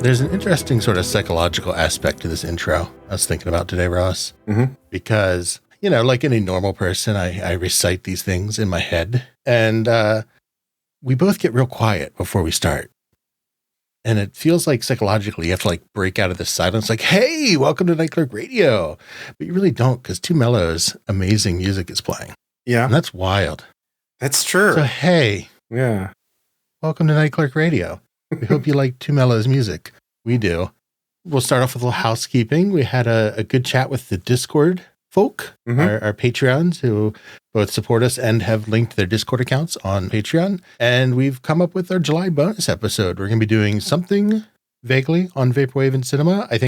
There's an interesting sort of psychological aspect to this intro I was thinking about today, Ross, because, like any normal person, I recite these things in my head, and we both get real quiet before we start. And it feels like psychologically you have to like break out of the silence, like, hey, welcome to Night Clerk Radio. But you really don't, because Two Mellow's amazing music is playing. Yeah. And that's wild. That's true. So, hey. Yeah. Welcome to Night Clerk Radio. We hope you like Two Mellow's music. We do. We'll start off with a little housekeeping. We had a good chat with the Discord folk, our Patreons who both support us and have linked their Discord accounts on Patreon. And we've come up with our July bonus episode. We're going to be doing something vaguely on Vaporwave and cinema. I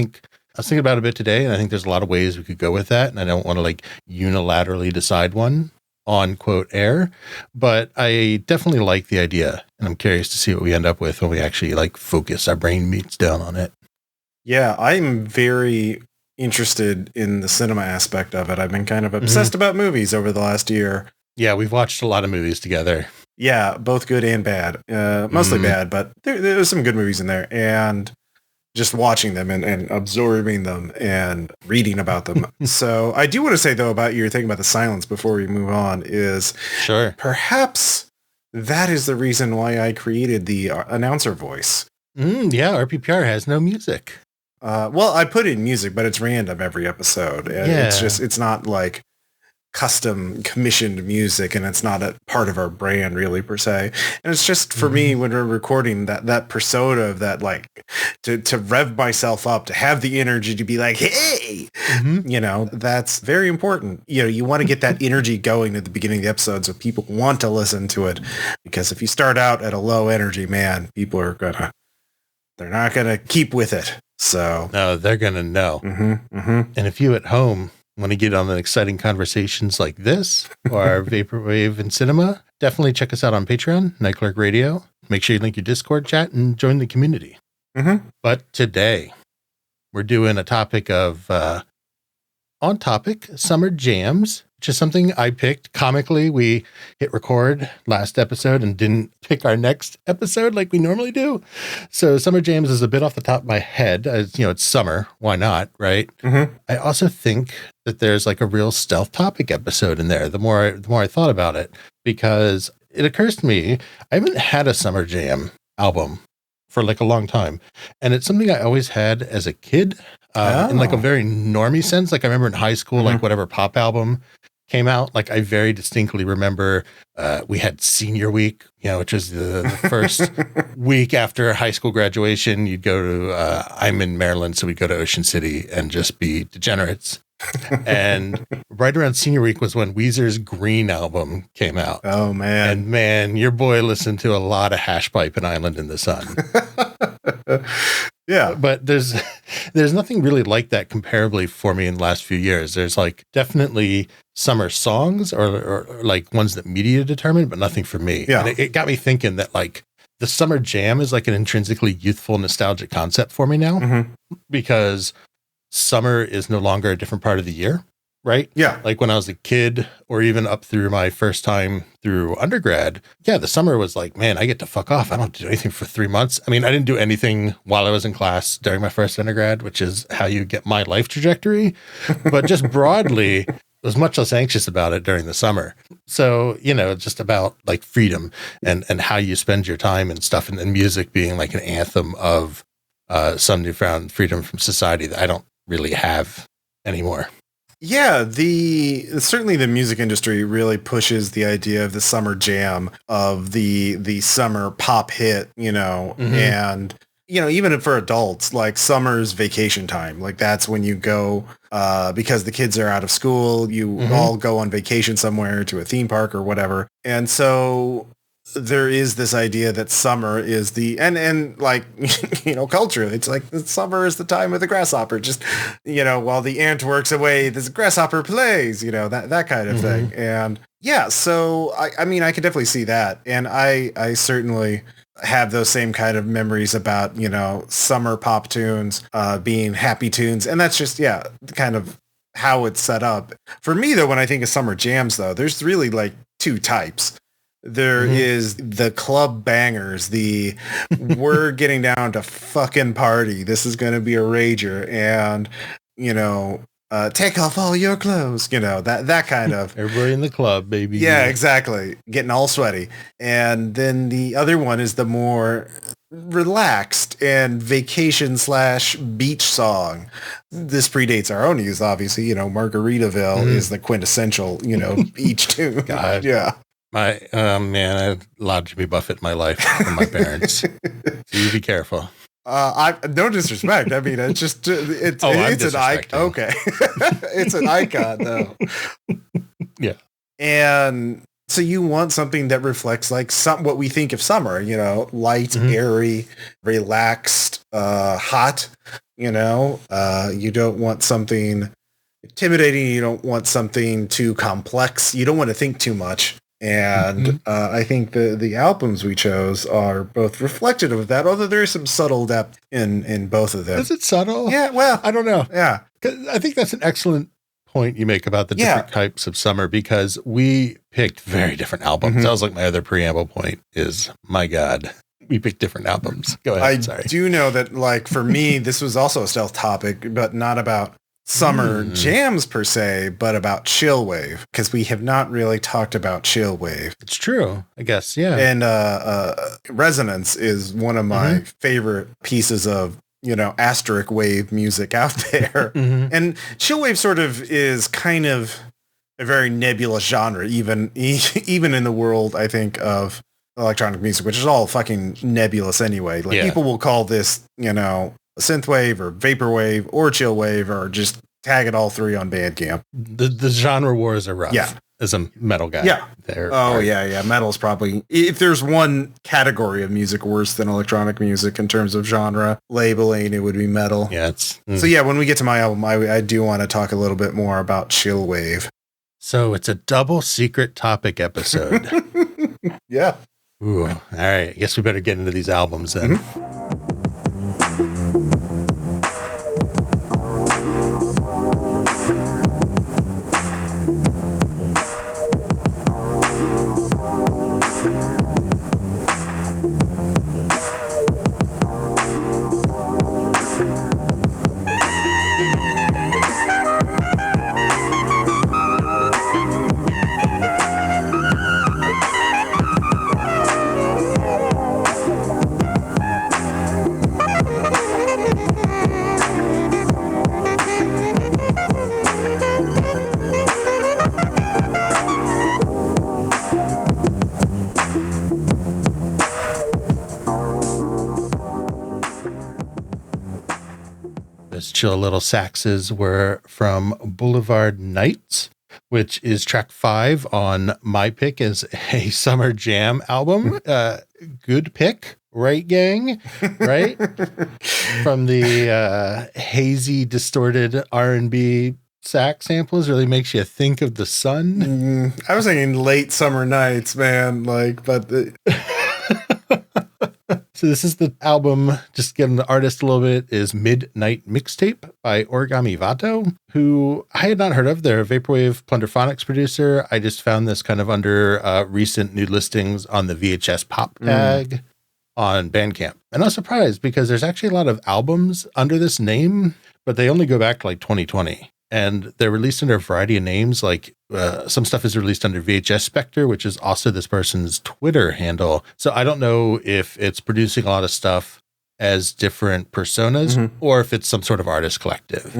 was thinking about it a bit today, and I think there's a lot of ways we could go with that. And I don't want to like unilaterally decide one on quote air, but I definitely like the idea. And I'm curious to see what we end up with when we actually like focus our brain meats down on it. Yeah, I'm very interested in the cinema aspect of it. I've been kind of obsessed about movies over the last year. Yeah, we've watched a lot of movies together. Yeah, both good and bad. Mostly bad, but there's some good movies in there. And just watching them and absorbing them and reading about them. So I do want to say, though, about your thing about the silence before we move on is perhaps that is the reason why I created the announcer voice. Yeah, RPPR has no music. Well, I put in music, but it's random every episode. And it's not like custom commissioned music, and it's not a part of our brand really per se. And it's just for me when we're recording that persona of that, like to rev myself up, to have the energy to be like, hey, that's very important. You want to get that energy going at the beginning of the episode so people want to listen to it, because if you start out at a low energy, man, people they're not gonna keep with it. So no, they're gonna know. And if you at home want to get on the exciting conversations like this or Vaporwave and Cinema, definitely check us out on Patreon, Night Clerk Radio. Make sure you link your Discord chat and join the community. But today, we're doing a topic of on topic summer jams, which is something I picked. Comically, we hit record last episode and didn't pick our next episode like we normally do. So summer jams is a bit off the top of my head. It's summer. Why not? Right. I also think that there's like a real stealth topic episode in there. The more I thought about it, because it occurs to me, I haven't had a summer jam album for like a long time. And it's something I always had as a kid in like a very normie sense. Like I remember in high school, like whatever pop album came out, like I very distinctly remember we had senior week, which was the first week after high school graduation. You'd go to, I'm in Maryland, so we'd go to Ocean City and just be degenerates. And right around senior week was when Weezer's Green album came out. Oh, man. And man, your boy listened to a lot of Hash Pipe and Island in the Sun. Yeah. But there's nothing really like that comparably for me in the last few years. There's like definitely summer songs or like ones that media determine, but nothing for me. Yeah. And it got me thinking that like the summer jam is like an intrinsically youthful, nostalgic concept for me now, because summer is no longer a different part of the year. Right? Yeah. Like when I was a kid or even up through my first time through undergrad, the summer was like, man, I get to fuck off. I don't do anything for 3 months. I mean, I didn't do anything while I was in class during my first undergrad, which is how you get my life trajectory. But just broadly, I was much less anxious about it during the summer. So, it's just about like freedom and how you spend your time and stuff, and music being like an anthem of some newfound freedom from society that I don't really have anymore. Yeah, certainly the music industry really pushes the idea of the summer jam, of the summer pop hit, and even for adults, like summer's vacation time. Like that's when you go because the kids are out of school, you all go on vacation somewhere to a theme park or whatever. And so there is this idea that summer is and like, culture. It's like the summer is the time of the grasshopper. Just, while the ant works away, this grasshopper plays, that kind of thing. And yeah, so I mean, I could definitely see that. And I certainly have those same kind of memories about, summer pop tunes being happy tunes. And that's just, kind of how it's set up. For me, though, when I think of summer jams, though, there's really like two types. There is the club bangers, we're getting down to fucking party. This is going to be a rager. And, take off all your clothes, that kind of. Everybody in the club, baby. Yeah, exactly. Getting all sweaty. And then the other one is the more relaxed and vacation / beach song. This predates our own youth, obviously. Margaritaville is the quintessential, beach tune. God. Yeah. I had a lot of Jimmy Buffett in my life from my parents. So you be careful. No disrespect. I mean, it's just it's an icon. Okay, it's an icon though. Yeah, and so you want something that reflects like what we think of summer. Light, airy, relaxed, hot. You don't want something intimidating. You don't want something too complex. You don't want to think too much. And I think the albums we chose are both reflective of that, although there is some subtle depth in both of them. Is it subtle? Yeah, well, I don't know. Yeah. 'Cause I think that's an excellent point you make about the different types of summer, because we picked very different albums. That was like my other preamble point is, my God, we picked different albums. Go ahead. I do know that, like, for me, this was also a stealth topic, but not about summer jams per se, but about Chillwave, because we have not really talked about Chillwave. It's true, I guess. Yeah. And Resonance is one of my favorite pieces of asterisk wave music out there. And Chillwave sort of is kind of a very nebulous genre, even in the world, I think, of electronic music, which is all fucking nebulous anyway. Like, people will call this synthwave or vaporwave or chillwave, or just tag it all three on Bandcamp. The genre wars are rough. Yeah. As a metal guy. Yeah. Yeah. Metal's probably, if there's one category of music worse than electronic music in terms of genre labeling, it would be metal. Yeah. So yeah, when we get to my album, I do want to talk a little bit more about Chillwave. So it's a double secret topic episode. Yeah. Ooh. All right. I guess we better get into these albums then. Those chill little saxes were from Boulevard Nights, which is track 5 on my pick as a summer jam album. Good pick, right, gang? Right? From the hazy, distorted R&B sax samples, really makes you think of the sun. I was thinking late summer nights, man. So this is the album, just getting the artist a little bit, is Midnight Mixtape by Origami Vato, who I had not heard of. They're a Vaporwave Plunderphonics producer. I just found this kind of under recent new listings on the VHS Pop tag on Bandcamp. And I was surprised because there's actually a lot of albums under this name, but they only go back to like 2020. And they're released under a variety of names. Like some stuff is released under VHS Spectre, which is also this person's Twitter handle. So I don't know if it's producing a lot of stuff as different personas or if it's some sort of artist collective.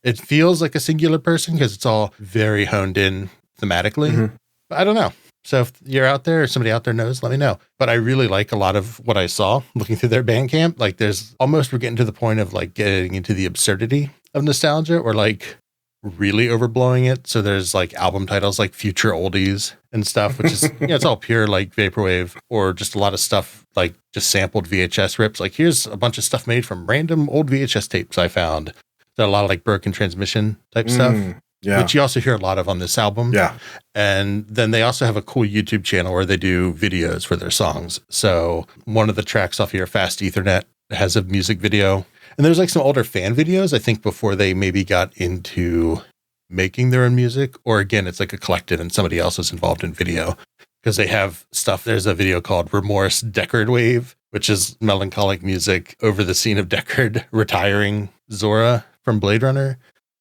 It feels like a singular person because it's all very honed in thematically. But I don't know. So if you're out there or somebody out there knows, let me know. But I really like a lot of what I saw looking through their Bandcamp. Like there's almost, we're getting to the point of like getting into the absurdity of nostalgia, or like really overblowing it. So there's like album titles like Future Oldies and stuff, which is, it's all pure like vaporwave, or just a lot of stuff like just sampled VHS rips. Like here's a bunch of stuff made from random old VHS tapes I found. So a lot of like broken transmission type stuff, which you also hear a lot of on this album. Yeah. And then they also have a cool YouTube channel where they do videos for their songs. So one of the tracks off here, Fast Ethernet, has a music video. And there's like some older fan videos, I think, before they maybe got into making their own music. Or again, it's like a collective and somebody else is involved in video. because they have stuff. There's a video called Remorse Deckard Wave, which is melancholic music over the scene of Deckard retiring Zora from Blade Runner,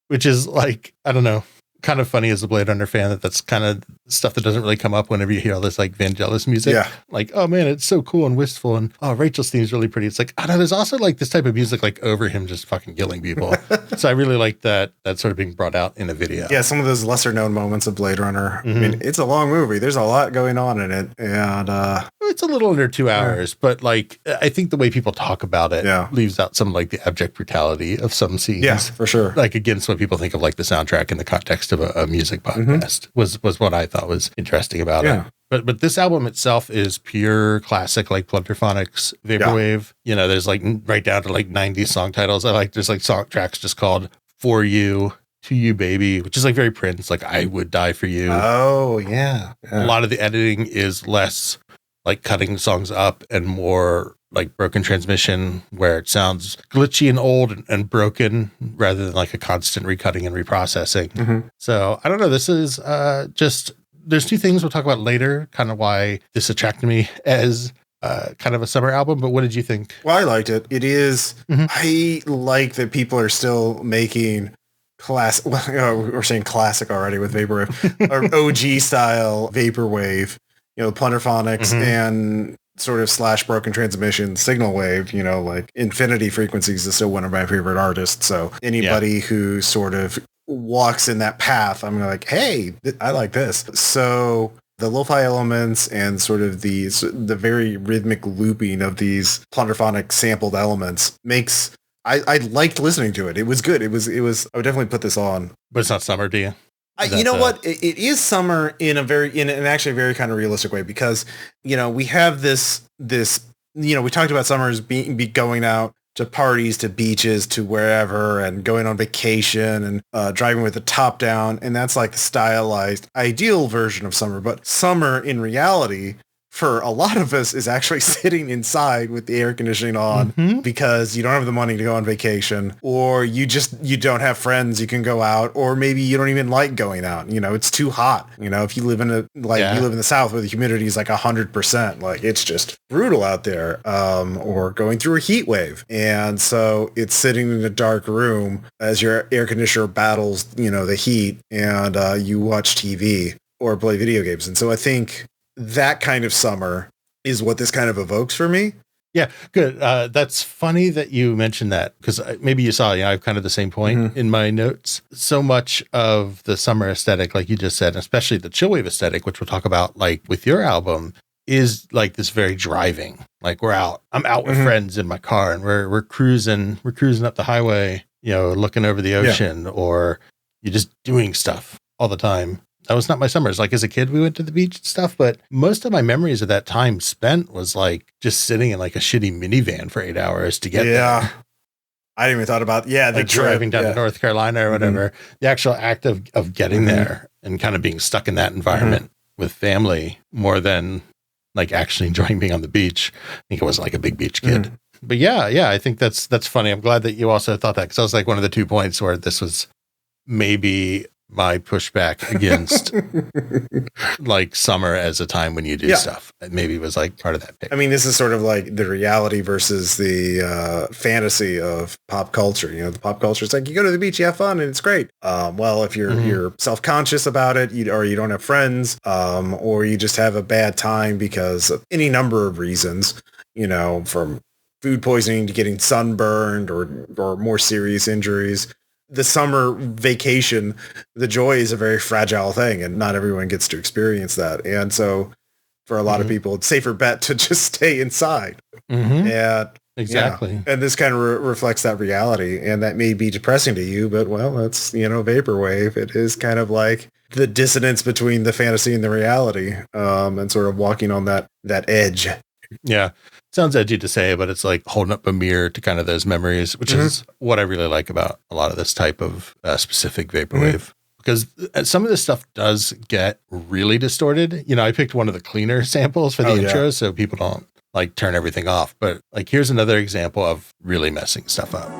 which is like, I don't know, kind of funny as a Blade Runner fan that's kind of stuff that doesn't really come up whenever you hear all this like Vangelis music. Yeah. Like, oh man, it's so cool and wistful, and oh, Rachel's theme is really pretty. It's like, I don't know, there's also like this type of music like over him just fucking killing people. So I really like that sort of being brought out in a video. Yeah, some of those lesser known moments of Blade Runner. I mean, it's a long movie. There's a lot going on in it, and it's a little under 2 hours, but like I think the way people talk about it leaves out some like the abject brutality of some scenes. Yeah, for sure. Like again, it's when people think of like the soundtrack in the context of a music podcast was what I thought was interesting about it. But this album itself is pure classic, like Plunderphonics, Vaporwave. You know, there's like right down to like 90s song titles. There's like song tracks just called For You, To You Baby, which is like very Prince, like I Would Die For You. Oh, yeah. A lot of the editing is less like cutting songs up and more like Broken Transmission, where it sounds glitchy and old and broken rather than like a constant recutting and reprocessing. So I don't know. This is just, there's two things we'll talk about later, kind of why this attracted me as kind of a summer album. But what did you think? Well, I liked it. It is, I like that people are still making classic, we're saying classic already with Vaporwave, or OG style Vaporwave, you know, Plunderphonics and sort of / Broken Transmission, Signal Wave, you know, like Infinity Frequencies is still one of my favorite artists. So anybody who sort of walks in that path, I'm like, hey, I like this. So the lo-fi elements and sort of the very rhythmic looping of these plunderphonic sampled elements makes, I liked listening to it. It was good. It was, I would definitely put this on. But it's not summer, do you? You know what? It is summer in an actually very kind of realistic way, because, you know, we have this, you know, we talked about summers be going out to parties, to beaches, to wherever, and going on vacation and driving with the top down. And that's like the stylized ideal version of summer. But summer in reality, for a lot of us, is actually sitting inside with the air conditioning on because you don't have the money to go on vacation, or you don't have friends you can go out, or maybe you don't even like going out. You know, it's too hot. You know, if you live in you live in the South where the humidity is like 100%, like it's just brutal out there, or going through a heat wave. And so it's sitting in a dark room as your air conditioner battles, you know, the heat, and you watch TV or play video games. And so I think that kind of summer is what this kind of evokes for me. Yeah, good. That's funny that you mentioned that, because maybe you saw, I have kind of the same point in my notes. So much of the summer aesthetic, like you just said, especially the Chillwave aesthetic, which we'll talk about like with your album, is like this very driving. Like I'm out with friends in my car, and we're cruising up the highway, you know, looking over the ocean, or you're just doing stuff all the time. That was not my summers. Like as a kid, we went to the beach and stuff, but most of my memories of that time spent was like just sitting in like a shitty minivan for 8 hours to get there. I didn't even thought about, the like driving down to North Carolina or whatever. The actual act of getting there and kind of being stuck in that environment with family more than like actually enjoying being on the beach. I think I was like a big beach kid. But yeah, I think that's funny. I'm glad that you also thought that, because that was like one of the 2 points where this was maybe my pushback against like summer as a time when you do stuff. Maybe it was like part of that pick. I mean, this is sort of like the reality versus the fantasy of pop culture. You know, the pop culture is like, you go to the beach, you have fun, and it's great. Well, if you're self-conscious about it, or you don't have friends, or you just have a bad time because of any number of reasons, you know, from food poisoning to getting sunburned or more serious injuries. The summer vacation, the joy is a very fragile thing, and not everyone gets to experience that. And so for a lot of people, it's safer bet to just stay inside. And exactly. And this kind of reflects that reality, and that may be depressing to you, but well, that's, you know, Vaporwave. It is kind of like the dissonance between the fantasy and the reality, and sort of walking on that edge. Yeah. Sounds edgy to say, but it's like holding up a mirror to kind of those memories, which is what I really like about a lot of this type of specific Vaporwave. Because some of this stuff does get really distorted. You know, I picked one of the cleaner samples for the intro, so people don't like turn everything off. But like, here's another example of really messing stuff up.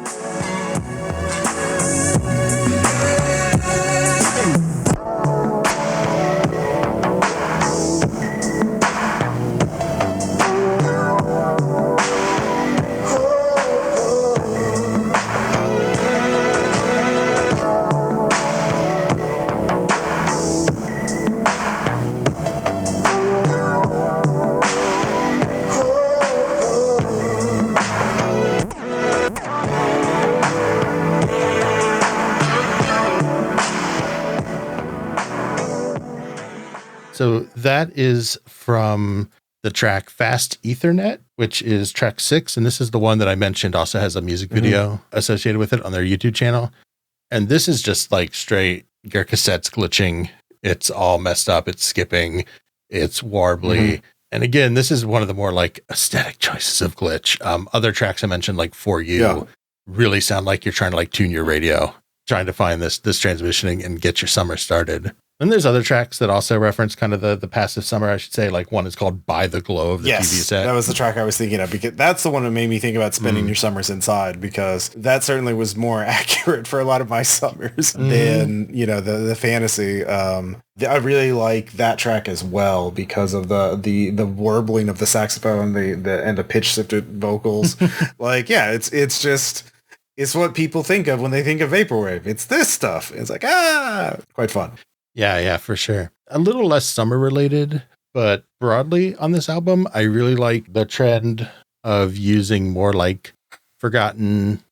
So that is from the track Fast Ethernet, which is track 6. And this is the one that I mentioned also has a music video associated with it on their YouTube channel. And this is just like straight your cassette's glitching. It's all messed up. It's skipping. It's warbly. And again, this is one of the more like aesthetic choices of glitch. Other tracks I mentioned, like For You, really sound like you're trying to like tune your radio, trying to find this transmissioning and get your summer started. And there's other tracks that also reference kind of the passive summer, I should say. Like one is called By the Glow of the TV set. That was the track I was thinking of, because that's the one that made me think about spending your summers inside, because that certainly was more accurate for a lot of my summers than, the fantasy. I really like that track as well because of the warbling of the saxophone, and the pitch shifted vocals. It's what people think of when they think of vaporwave. It's this stuff. It's like, quite fun. Yeah, for sure. A little less summer related, but broadly on this album, I really like the trend of using more like forgotten,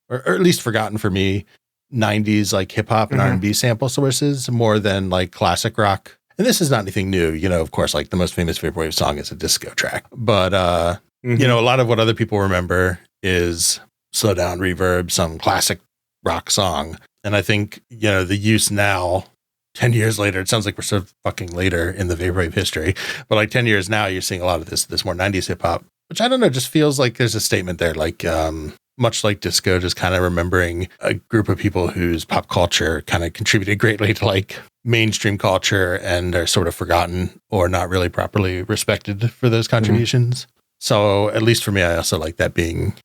or at least forgotten for me, 90s like hip hop and R&B sample sources more than like classic rock. And this is not anything new. Of course, like the most famous vaporwave song is a disco track. But, a lot of what other people remember is slow down reverb, some classic rock song. And I think, the use now, 10 years later, it sounds like we're so fucking later in the vaporwave history, but like 10 years now, you're seeing a lot of this more 90s hip hop, which I don't know, just feels like there's a statement there, like much like disco, just kind of remembering a group of people whose pop culture kind of contributed greatly to like mainstream culture and are sort of forgotten or not really properly respected for those contributions. So at least for me, I also like that being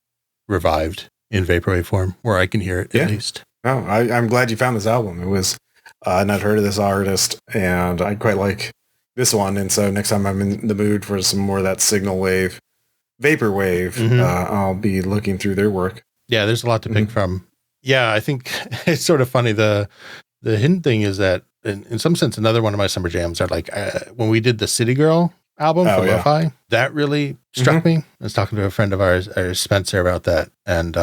revived in vaporwave form where I can hear it at least. Oh, I'm glad you found this album. It was I'd not heard of this artist, and I quite like this one. And so next time I'm in the mood for some more of that signal wave, vaporwave, I'll be looking through their work. Yeah, there's a lot to pick from. Yeah, I think it's sort of funny. The hidden thing is that in some sense, another one of my summer jams are like when we did the City Girl album for Lo-Fi, that really struck me. I was talking to a friend of ours, Spencer, about that. And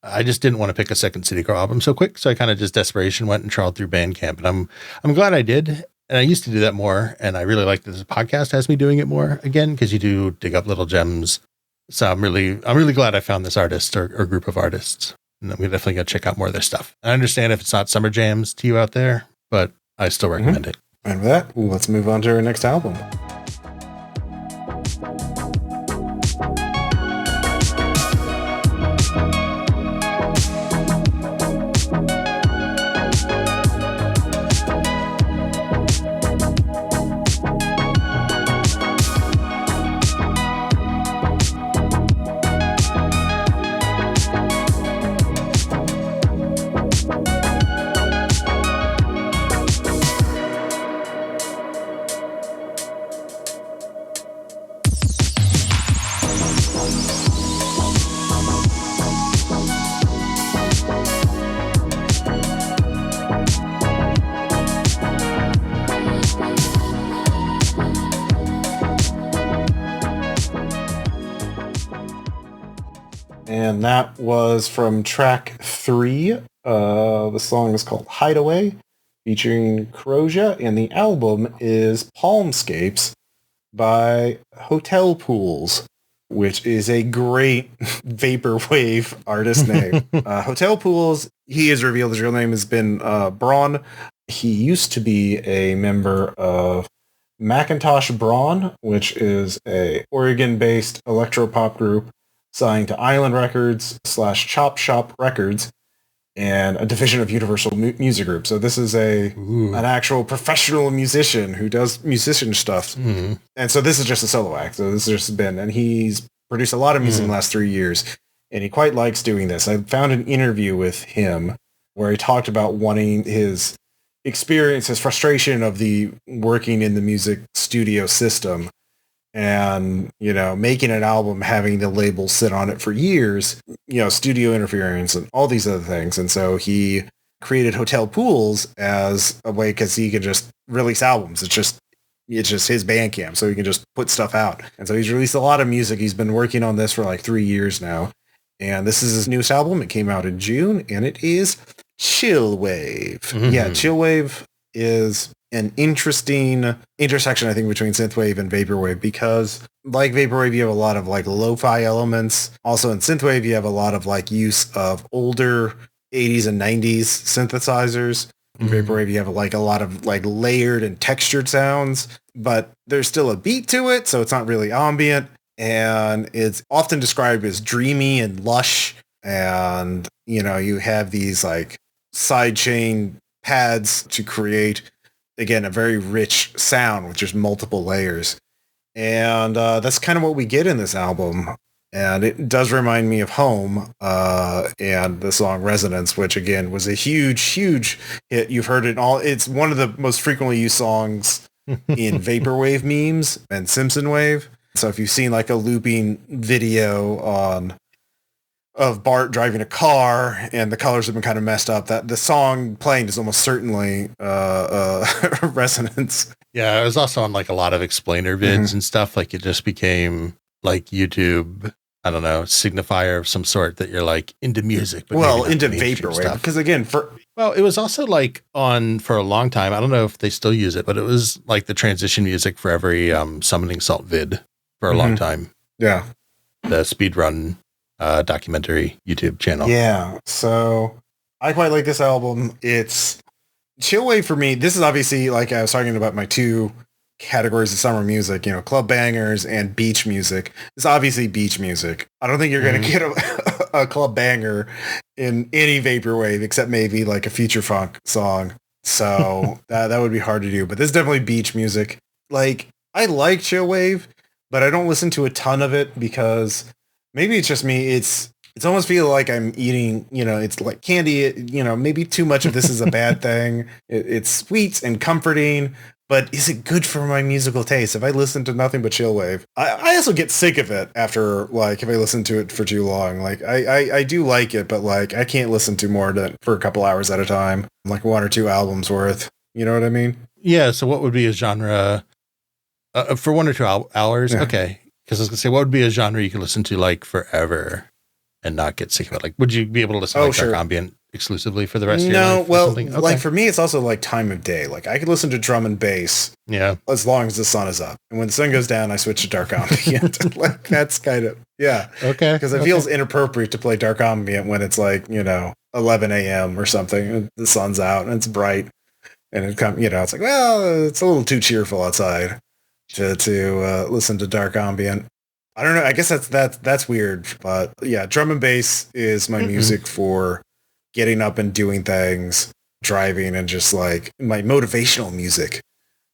I just didn't want to pick a second City Girl album so quick. So I kind of just desperation went and trawled through Bandcamp, and I'm glad I did. And I used to do that more. And I really like that this podcast has me doing it more again, because you do dig up little gems. So I'm really glad I found this artist or group of artists. And I'm definitely going to check out more of their stuff. I understand if it's not summer jams to you out there, but I still recommend it. And with that, let's move on to our next album. And that was from track 3. The song is called Hideaway, featuring Corrosia, and the album is Palmscapes by Hotel Pools, which is a great vaporwave artist name. Hotel Pools, he has revealed his real name has been Braun. He used to be a member of Macintosh Braun, which is a Oregon-based electropop group signed to Island Records / Chop Shop Records, and a division of Universal Music Group. So this is an actual professional musician who does musician stuff. And so this is just a solo act. So this has just been, and he's produced a lot of music in the last 3 years, and he quite likes doing this. I found an interview with him where he talked about wanting his experience, his frustration of the working in the music studio system, and, making an album, having the label sit on it for years, studio interference and all these other things. And so he created Hotel Pools as a way, because he can just release albums. It's just his Bandcamp, so he can just put stuff out. And so he's released a lot of music. He's been working on this for like 3 years now. And this is his newest album. It came out in June, and it is Chillwave. Yeah, Chillwave is an interesting intersection, I think, between synthwave and vaporwave, because like vaporwave, you have a lot of like lo-fi elements. Also in synthwave, you have a lot of like use of older 80s and 90s synthesizers. In vaporwave, you have like a lot of like layered and textured sounds, but there's still a beat to it, so it's not really ambient, and it's often described as dreamy and lush. And you have these like sidechain pads to create, again, a very rich sound with just multiple layers. And that's kind of what we get in this album. And it does remind me of Home and the song Resonance, which again was a huge, huge hit. You've heard it all. It's one of the most frequently used songs in vaporwave memes and Simpson wave. So if you've seen like a looping video of Bart driving a car and the colors have been kind of messed up, that the song playing is almost certainly Resonance. Yeah, it was also on like a lot of explainer vids and stuff. Like it just became like YouTube, I don't know, signifier of some sort that you're like into music. But into vaporwave. Because again, it was also like on for a long time. I don't know if they still use it, but it was like the transition music for every Summoning Salt vid for a long time. Yeah. The speedrun documentary YouTube channel. Yeah. So I quite like this album. It's Chillwave for me. This is obviously, like I was talking about, my two categories of summer music, club bangers and beach music. It's obviously beach music. I don't think you're going to get a club banger in any vaporwave except maybe like a future funk song. So that would be hard to do, but this is definitely beach music. Like I like Chillwave, but I don't listen to a ton of it because maybe it's just me. It's almost feel like I'm eating, it's like candy, maybe too much of this is a bad thing. It's sweet and comforting, but is it good for my musical taste? If I listen to nothing but Chillwave, I also get sick of it after, like, if I listen to it for too long. Like, I do like it, but, like, I can't listen to more than for a couple hours at a time, like one or two albums worth. You know what I mean? Yeah, so what would be a genre for 1 or 2 hours? Yeah. Okay, because I was going to say, what would be a genre you could listen to, like, forever and not get sick of it? Like, would you be able to listen to dark ambient exclusively for the rest of your life? No, well, like for me, it's also like time of day. Like I could listen to drum and bass, as long as the sun is up, and when the sun goes down, I switch to dark ambient. Like that's kind of okay, because it feels inappropriate to play dark ambient when it's like 11 a.m. or something, and the sun's out and it's bright, and it it's like, well, it's a little too cheerful outside to listen to dark ambient. I don't know. I guess that's weird, but yeah, drum and bass is my music for getting up and doing things, driving, and just like my motivational music.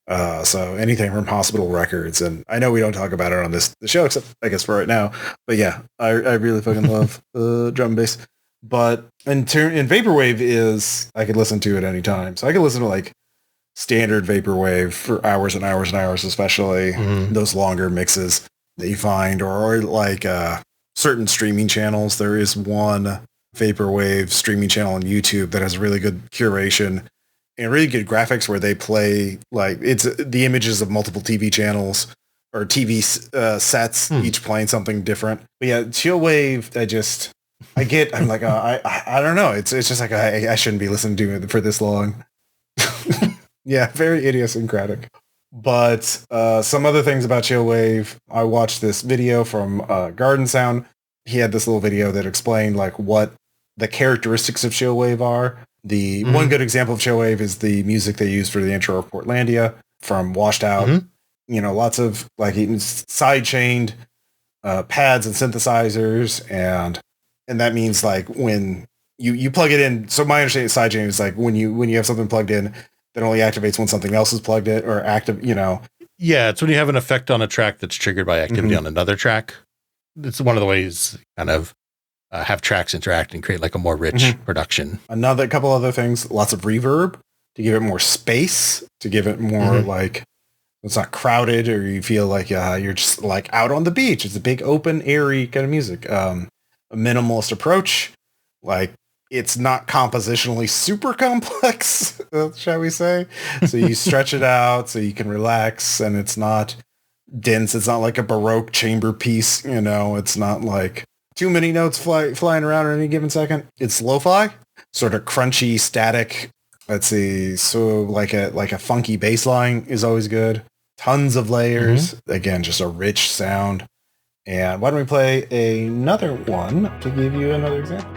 So anything from Hospital Records, and I know we don't talk about it on the show, except I guess for right now. But yeah, I really fucking love drum and bass. But in vaporwave is I could listen to it anytime, so I could listen to like standard vaporwave for hours and hours and hours, especially those longer mixes that you find, or like certain streaming channels. There is one vaporwave streaming channel on YouTube that has really good curation and really good graphics where they play like it's the images of multiple TV channels or TV sets, each playing something different. But yeah, Chillwave, I'm like, I don't know. It's just like, I shouldn't be listening to it for this long. Yeah, very idiosyncratic. But some other things about Chillwave, I watched this video from Garden Sound. He had this little video that explained like what the characteristics of Chillwave are. The one good example of Chillwave is the music they use for the intro of Portlandia from Washed Out. Lots of like side-chained pads and synthesizers, and that means like when you plug it in. So my understanding of sidechain is like when you have something plugged in that only activates when something else is plugged in or active. Yeah, it's when you have an effect on a track that's triggered by activity on another track. It's one of the ways kind of have tracks interact and create like a more rich production. Another couple other things, lots of reverb to give it more space, to give it more like it's not crowded or you feel like you're just like out on the beach. It's a big open, airy kind of music. A minimalist approach, like it's not compositionally super complex, shall we say. So you stretch it out so you can relax, and it's not dense. It's not like a Baroque chamber piece, it's not like too many notes flying around at any given second. It's lo-fi, sort of crunchy, static, Let's see. So like a funky bass line is always good. Tons of layers. Again, just a rich sound. And why don't we play another one to give you another example?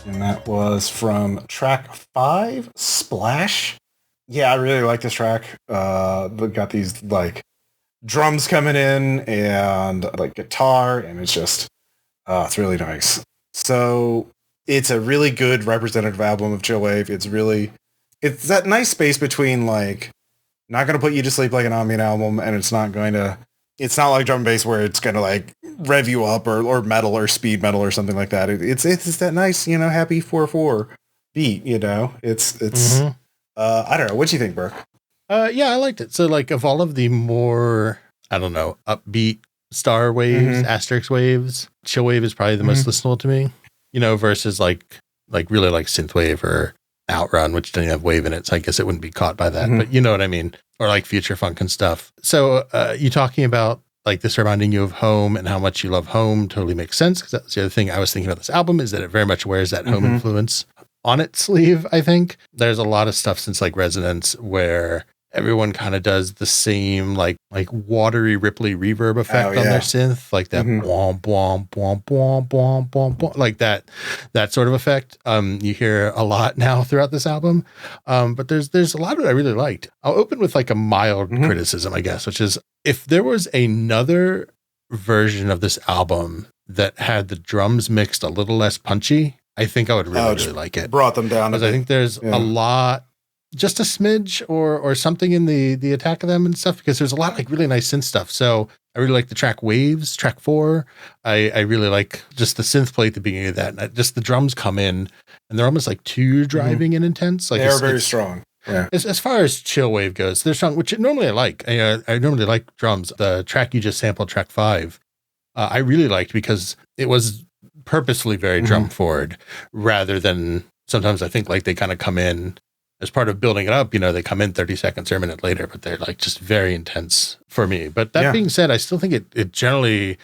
And that was from track 5, Splash. Yeah, I really like this track. They've got these like drums coming in and like guitar, and it's really nice. So it's a really good representative album of Chillwave. It's that nice space between like not going to put you to sleep like an ambient album, and it's not like drum and bass where it's going to like rev you up or metal or speed metal or something like that. It's that nice, happy 4/4 beat, it's I don't know. What do you think, Burke? Yeah, I liked it. So like of all of the more, I don't know, upbeat star waves, asterisk waves, Chillwave is probably the most listenable to me, versus like really like synthwave or Outrun, which didn't have wave in it. So I guess it wouldn't be caught by that, but you know what I mean? Or like future funk and stuff. So you talking about like this reminding you of home and how much you love home totally makes sense. Cause that's the other thing I was thinking about this album is that it very much wears that home influence on its sleeve. I think there's a lot of stuff since like Resonance where everyone kind of does the same like watery ripply reverb effect on their synth, like that bwomp bwomp bwomp bwomp bwomp bwomp bwomp, like that sort of effect. You hear a lot now throughout this album, but there's a lot of it I really liked. I'll open with like a mild criticism, I guess, which is if there was another version of this album that had the drums mixed a little less punchy, I think I would really like it. Brought them down. Because I think there's a lot, just a smidge or something in the attack of them and stuff, because there's a lot of like really nice synth stuff. So I really like the track Waves, track 4. I really like just the synth play at the beginning of that. And just the drums come in and they're almost like too driving and intense. Like they're very strong. Yeah. As far as Chillwave goes, there's strong, which normally I like. I normally like drums. The track you just sampled, track 5, I really liked because it was purposefully very drum forward rather than sometimes I think like they kind of come in as part of building it up, they come in 30 seconds or a minute later, but they're like just very intense for me. But that being said, I still think it generally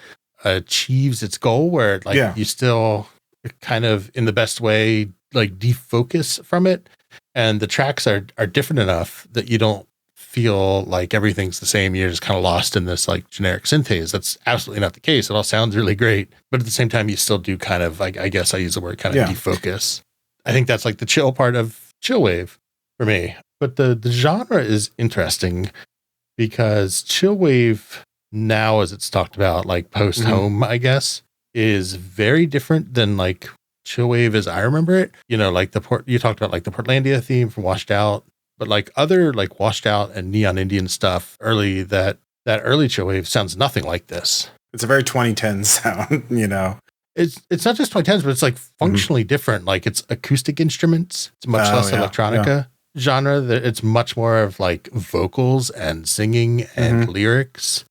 achieves its goal where like you still kind of in the best way, like defocus from it. And the tracks are different enough that you don't feel like everything's the same. You're just kind of lost in this like generic synth haze. That's absolutely not the case. It all sounds really great, but at the same time, you still do kind of, I guess I use the word kind of defocus. I think that's like the chill part of Chillwave for me. But the genre is interesting because Chillwave now, as it's talked about, like post home, I guess, is very different than like Chillwave as I remember it. Like you talked about like the Portlandia theme from Washed Out, but like other like Washed Out and Neon Indian stuff early, that early Chillwave sounds nothing like this. It's a very 2010 sound, It's not just 2010s, but it's like functionally different. Like it's acoustic instruments. It's much less electronica genre. It's much more of like vocals and singing and lyrics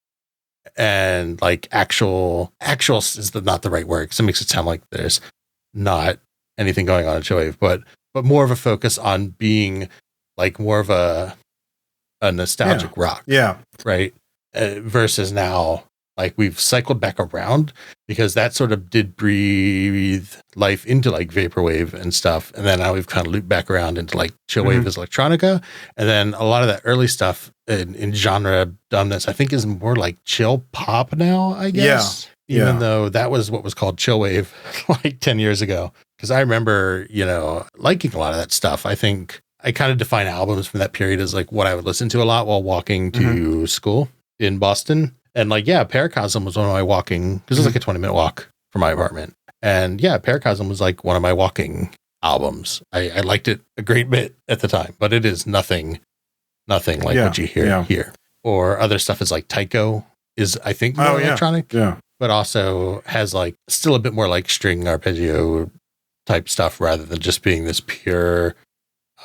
and like actual is not the right word because it makes it sound like there's not anything going on in Chillwave, but more of a focus on being like more of a nostalgic rock. Yeah. Right. Versus now, like we've cycled back around because that sort of did breathe life into like vaporwave and stuff. And then now we've kind of looped back around into like Chillwave as electronica. And then a lot of that early stuff in genre dumbness, I think is more like chill pop now, I guess. Even though that was what was called Chillwave like 10 years ago. Because I remember, liking a lot of that stuff. I think I kind of define albums from that period as like what I would listen to a lot while walking to school in Boston. And like, yeah, Paracosm was one of my walking, because it was like a 20-minute walk from my apartment. And yeah, Paracosm was like one of my walking albums. I liked it a great bit at the time, but it is nothing like what you hear here. Or other stuff is like Tycho is, I think, more electronic, but also has like still a bit more like string arpeggio type stuff rather than just being this pure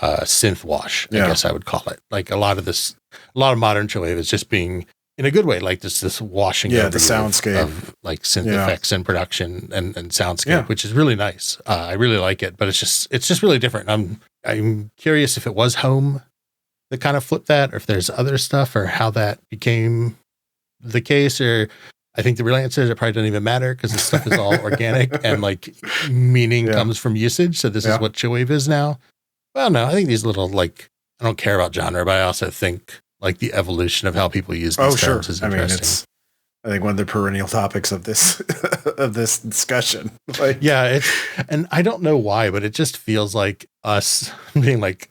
synth wash, I guess I would call it. Like a lot of modern chillwave is just being, in a good way, like this washing over the soundscape of like synth effects and production and soundscape, which is really nice. I really like it, but it's just really different. I'm curious if it was home that kind of flipped that, or if there's other stuff, or how that became the case. Or I think the real answer is it probably doesn't even matter, because this stuff is all organic and like meaning comes from usage. So this is what chillwave is now. Well, no, I think these little, like, I don't care about genre, but I also think like the evolution of how people use these terms is interesting. I think one of the perennial topics of this of this discussion. Like, and I don't know why, but it just feels like us being like,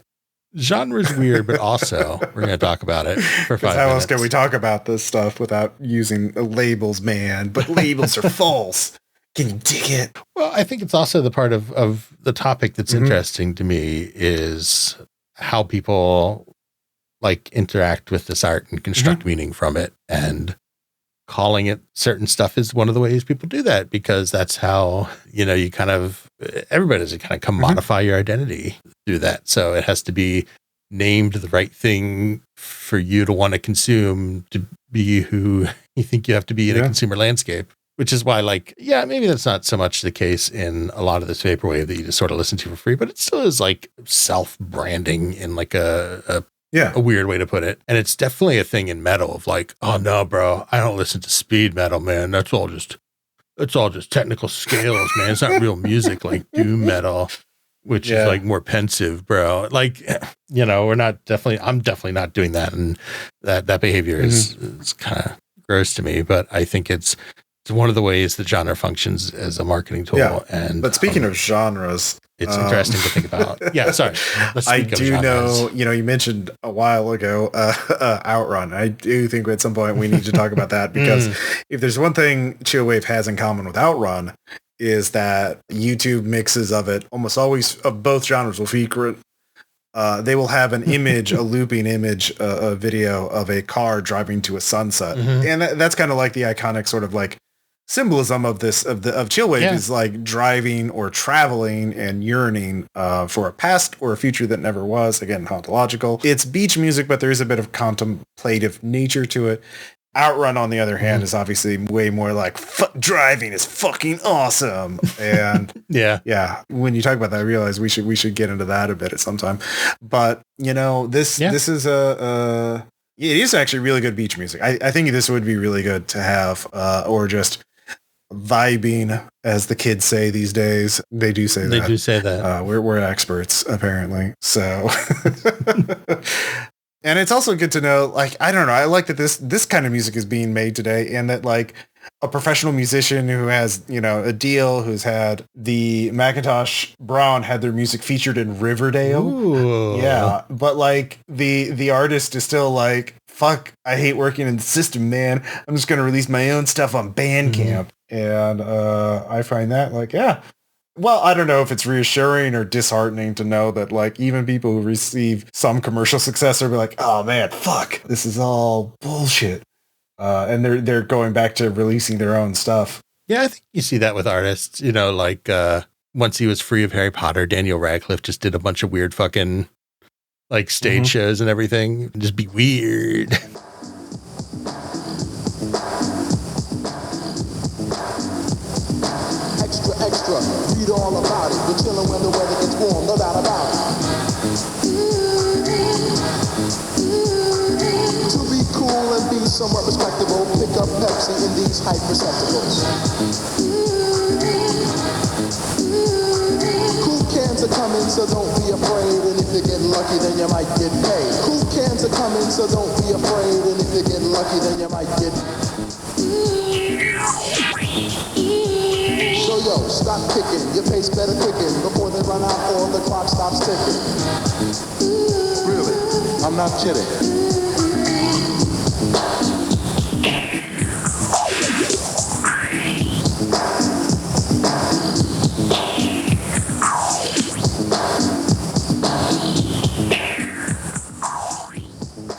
genre's weird, but also we're going to talk about it for 5 minutes. How else can we talk about this stuff without using labels, man? But labels are false. Can you dig it? Well, I think it's also the part of the topic that's interesting to me is how people like interact with this art and construct meaning from it, and calling it certain stuff is one of the ways people do that, because that's how, you kind of, everybody does kind of commodify your identity through that. So it has to be named the right thing for you to want to consume, to be who you think you have to be in a consumer landscape. Which is why, like, maybe that's not so much the case in a lot of this vaporwave that you just sort of listen to for free, but it still is like self-branding in like a weird way to put it. And it's definitely a thing in metal of like, oh no, bro, I don't listen to speed metal, man. It's all just technical scales, man. It's not real music like doom metal, which is like more pensive, bro. Like, I'm definitely not doing that. And that behavior is kind of gross to me, but I think it's one of the ways the genre functions as a marketing tool. Yeah. But speaking of genres, it's interesting to think about. Yeah, sorry. I do know, you mentioned a while ago, Outrun. I do think at some point we need to talk about that, because if there's one thing Chillwave has in common with Outrun, is that YouTube mixes of it almost always of both genres will feature it. They will have an image, a looping image, a video of a car driving to a sunset. And that's kind of like the iconic sort of like symbolism of this, of Chillwave is like driving or traveling and yearning for a past or a future that never was. Again, ontological. It's beach music, but there is a bit of contemplative nature to it. Outrun, on the other hand, is obviously way more like driving is fucking awesome. And when you talk about that, I realize we should get into that a bit at some time. But this is it is actually really good beach music. I think this would be really good to have, or just vibing, as the kids say these days. They do say that. They do say that. We're experts, apparently. So, and it's also good to know, like, I don't know, I like that this kind of music is being made today, and that like a professional musician who has, a deal, who's had the Macintosh Braun had their music featured in Riverdale. Ooh. Yeah. But like the artist is still like, fuck, I hate working in the system, man. I'm just going to release my own stuff on Bandcamp. And I find that like, well, I don't know if it's reassuring or disheartening to know that like even people who receive some commercial success are like, oh man, fuck, this is all bullshit. And they're going back to releasing their own stuff. Yeah, I think you see that with artists, like once he was free of Harry Potter, Daniel Radcliffe just did a bunch of weird fucking like stage shows and everything. Just be weird. Extra, read all about it. We're chilling when the weather gets warm, no doubt about it. To be cool and be somewhat respectable, pick up Pepsi in these hype receptacles. Cool cans are coming, so don't be afraid. And if you get lucky, then you might get paid. Cool cans are coming, so don't be afraid. And if you get lucky, then you might get yo, stop kicking, your pace better quicken before they run out or the clock stops ticking. not kidding.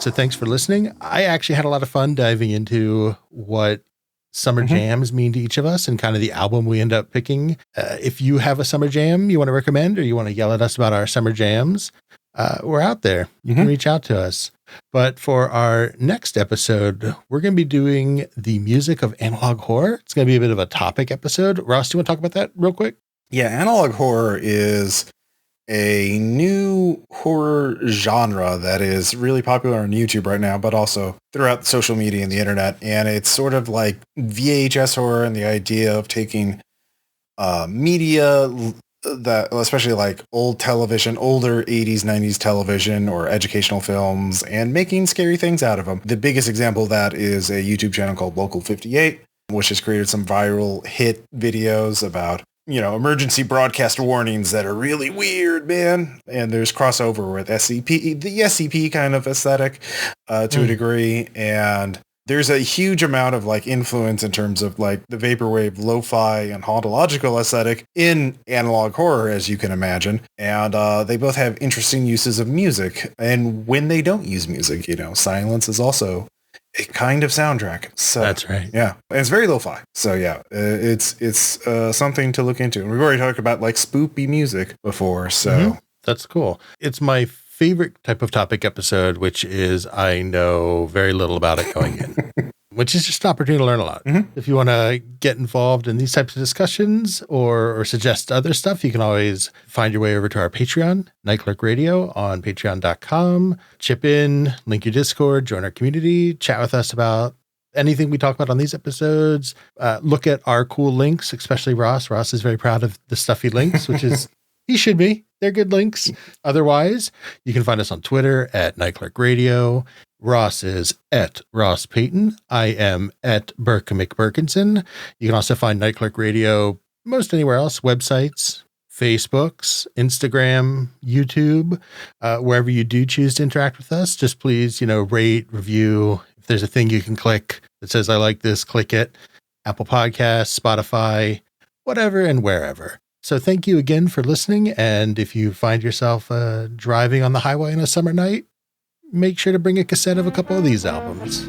So thanks for listening. I actually had a lot of fun diving into what summer jams mean to each of us and kind of the album we end up picking. If you have a summer jam you want to recommend or you want to yell at us about our summer jams, we're out there. You can reach out to us. But for our next episode, we're going to be doing the music of analog horror. It's going to be a bit of a topic episode. Ross, do you want to talk about that real quick? Yeah, analog horror is a new horror genre that is really popular on YouTube right now, but also throughout social media and the internet. And it's sort of like VHS horror and the idea of taking media that, especially like old television, older 80s, 90s television or educational films, and making scary things out of them. The biggest example of that is a YouTube channel called Local 58, which has created some viral hit videos about, you know, emergency broadcast warnings that are really weird, man. And there's crossover with SCP, the SCP kind of aesthetic to a degree. And there's a huge amount of like influence in terms of like the vaporwave, lo-fi, and hauntological aesthetic in analog horror, as you can imagine. And they both have interesting uses of music. And when they don't use music, you know, silence is also a kind of soundtrack. So that's right. Yeah. And it's very lo-fi. So yeah, it's something to look into. And we've already talked about like spoopy music before. So that's cool. It's my favorite type of topic episode, which is I know very little about it going in, which is just an opportunity to learn a lot. If you want to get involved in these types of discussions or suggest other stuff, you can always find your way over to our Patreon, Night Clerk Radio on patreon.com. Chip in, link your Discord, join our community, chat with us about anything we talk about on these episodes. Look at our cool links, especially Ross. Ross is very proud of the stuff he links, which is, he should be. They're good links. Otherwise, you can find us on Twitter at Night Clerk Radio. Ross is at Ross Payton. I am at Birk McBirkinson. You can also find Night Clerk Radio most anywhere else, websites, Facebooks, Instagram, YouTube, wherever you do choose to interact with us. Just please, you know, rate, review. If there's a thing you can click that says, I like this, click it. Apple Podcasts, Spotify, whatever and wherever. So thank you again for listening. And if you find yourself driving on the highway on a summer night, make sure to bring a cassette of a couple of these albums.